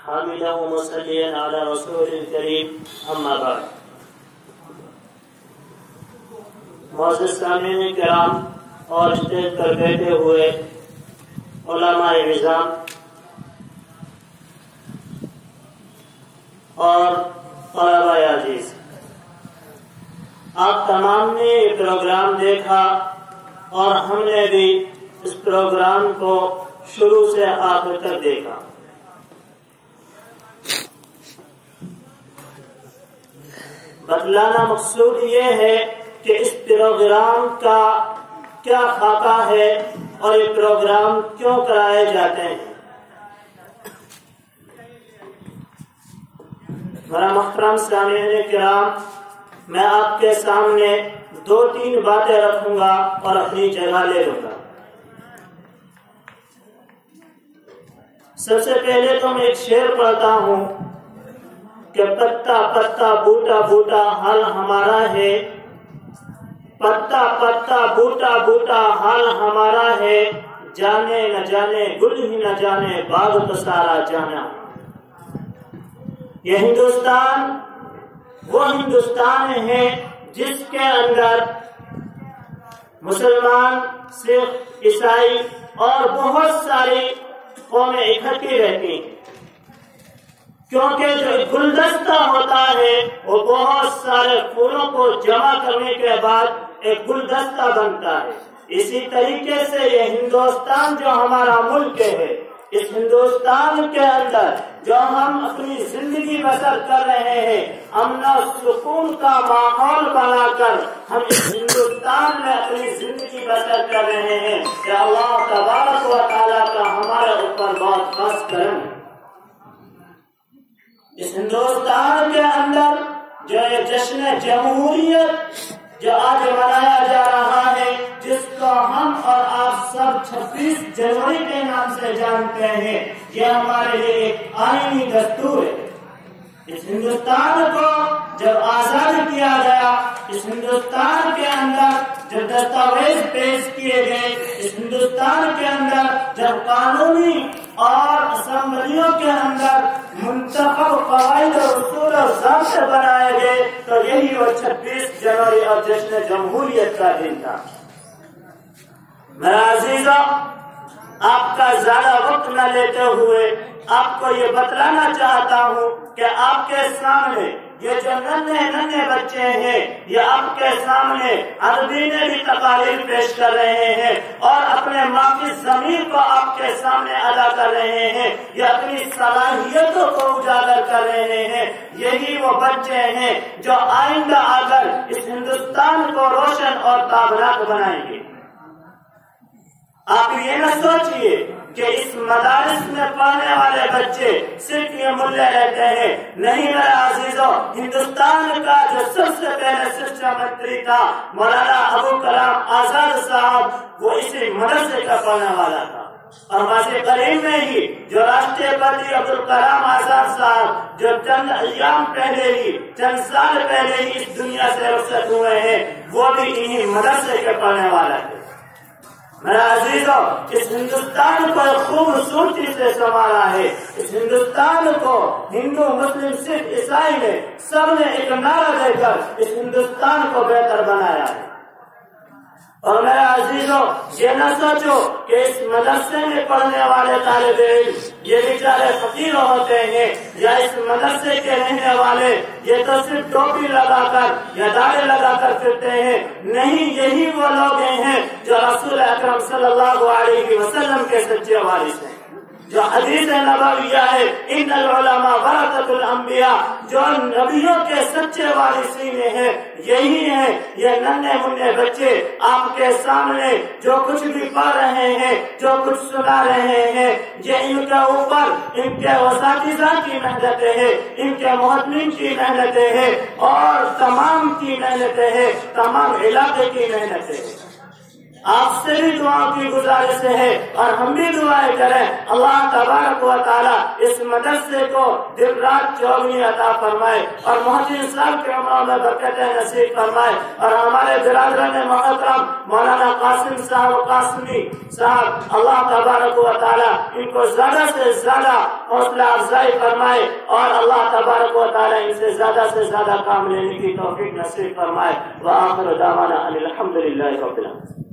حامدا ومصليا على رسول الكريم اما بعد. معزز سامعین کرام اور اسٹیج پر بیٹھے ہوئے علماء نظام اور طلباء عزیز، آپ تمام نے یہ پروگرام دیکھا اور ہم نے بھی اس پروگرام کو شروع سے آخر تک دیکھا. بتلانا مقصود یہ ہے کہ اس پروگرام کا کیا خاکہ ہے اور یہ پروگرام کیوں کرائے جاتے ہیں. میرا محترم سامعین کرام، میں آپ کے سامنے 2-3 باتیں رکھوں گا اور اپنی جگہ لے لوں گا. سب سے پہلے تو میں ایک شعر پڑھتا ہوں کہ پتا پتا بوٹا بوٹا حال ہمارا ہے، پتا پتا بوٹا بوٹا حال ہمارا ہے، جانے نہ جانے گل ہی نہ جانے باغ تو سارا جانا. یہ ہندوستان وہ ہندوستان ہے جس کے اندر مسلمان، سکھ، عیسائی اور بہت ساری قومیں اکٹھی رہتی ہیں، کیونکہ جو گلدستہ ہوتا ہے وہ بہت سارے پھولوں کو جمع کرنے کے بعد ایک گلدستہ بنتا ہے. اسی طریقے سے یہ ہندوستان جو ہمارا ملک ہے، اس ہندوستان کے اندر جو ہم اپنی زندگی بسر کر رہے ہیں، امن و سکون کا ماحول بنا کر ہم اس ہندوستان میں اپنی زندگی بسر کر رہے ہیں کہ اللہ تبارک و تعالیٰ کا ہمارے اوپر بہت خاص کرم. اس ہندوستان کے اندر جو یہ جشن جمہوریت جو آج منایا جا رہا ہے، جس کو ہم اور آپ سب 26 جنوری کے نام سے جانتے ہیں، یہ ہمارے لیے ایک آئینی دستور ہے. اس ہندوستان کو جب آزاد کیا گیا، اس ہندوستان کے اندر جب دستاویز پیش کیے گئے، اس ہندوستان کے اندر جب قانونی اور اسمبلیوں کے اندر منتخب قواعد اور اصول اور ضابطے بنائے گئے، تو یہی وہ 26 جنوری اور جشن جمہوریت کا دن تھا. میرا عزیزوں، آپ کا زیادہ وقت نہ لیتے ہوئے آپ کو یہ بتلانا چاہتا ہوں کہ آپ کے سامنے یہ جو ننھے بچے ہیں، یہ آپ کے سامنے عربی میں بھی تقاریر پیش کر رہے ہیں اور اپنے ماں کی ضمیر کو آپ کے سامنے ادا کر رہے ہیں، یہ اپنی صلاحیتوں کو اجاگر کر رہے ہیں. یہی وہ بچے ہیں جو آئندہ آ کر اس ہندوستان کو روشن اور تابناک بنائیں گے. آپ یہ نہ سوچئے کہ اس مدارس میں پڑھنے والے بچے صرف یہ ملے رہتے ہیں. نہیں میرے عزیزوں، ہندوستان کا جو سب سے پہلے شکشا منتری تھا مولانا ابو کلام آزاد صاحب، وہ اسی مدرسے کا پڑھنے والا تھا. اور ماضی قریب میں ہی جو راشٹرپتی عبدالکلام آزاد صاحب جو چند ایام پہلے ہی، چند سال پہلے ہی اس دنیا سے رخصت ہوئے ہیں، وہ بھی انہی مدرسے کے پڑھنے والا تھے. میرا عزیزوں، اس ہندوستان کو خوبصورتی سے سنوارا ہے. اس ہندوستان کو ہندو، مسلم، سکھ، عیسائی نے سب نے ایک نعرہ دے کر اس ہندوستان کو بہتر بنایا ہے. اور میرا عزیزوں، یہ نہ سوچو کہ اس مدرسے میں پڑھنے والے طالب علم یہ بیچارے فقیر ہوتے ہیں، یا اس مدرسے کے رہنے والے یہ تو صرف ٹوپی لگا کر یا داڑھی لگا کر پھرتے ہیں. نہیں، یہی وہ لوگ ہیں جو رسول اکرم صلی اللہ علیہ وسلم کے سچے وارث ہیں. جو حدیث نبویہ ہے، ان العلماء ورثۃ الانبیاء، جو نبیوں کے سچے وارثین ہیں، یہی ہیں یہ ننھے منھے بچے آپ کے سامنے جو کچھ بھی پڑھ رہے ہیں، جو کچھ سنا رہے ہیں. یہ ان کے اوپر ان کے اساتذہ کی محنتیں ہیں، ان کے معلمین کی محنتیں ہیں اور تمام کی محنتیں ہیں، تمام علاقے کی محنتیں ہیں. آپ سے بھی دعاؤں کی گزارش ہے اور ہم بھی دعائیں کریں اللہ تبارک و تعالی اس مدرسے کو دن رات چوگنی عطا فرمائے اور محسن صاحب کے عمروں میں برکتیں نصیب فرمائے اور ہمارے برادران محترم مولانا قاسم صاحب قاسمی صاحب اللہ تبارک و تعالی ان کو زیادہ سے زیادہ حوصلہ افزائی فرمائے اور اللہ تبارک و تعالی ان سے زیادہ کام لینے کی توفیق نصیب فرمائے وآخر دعوانا الحمدللہ رب العالمین.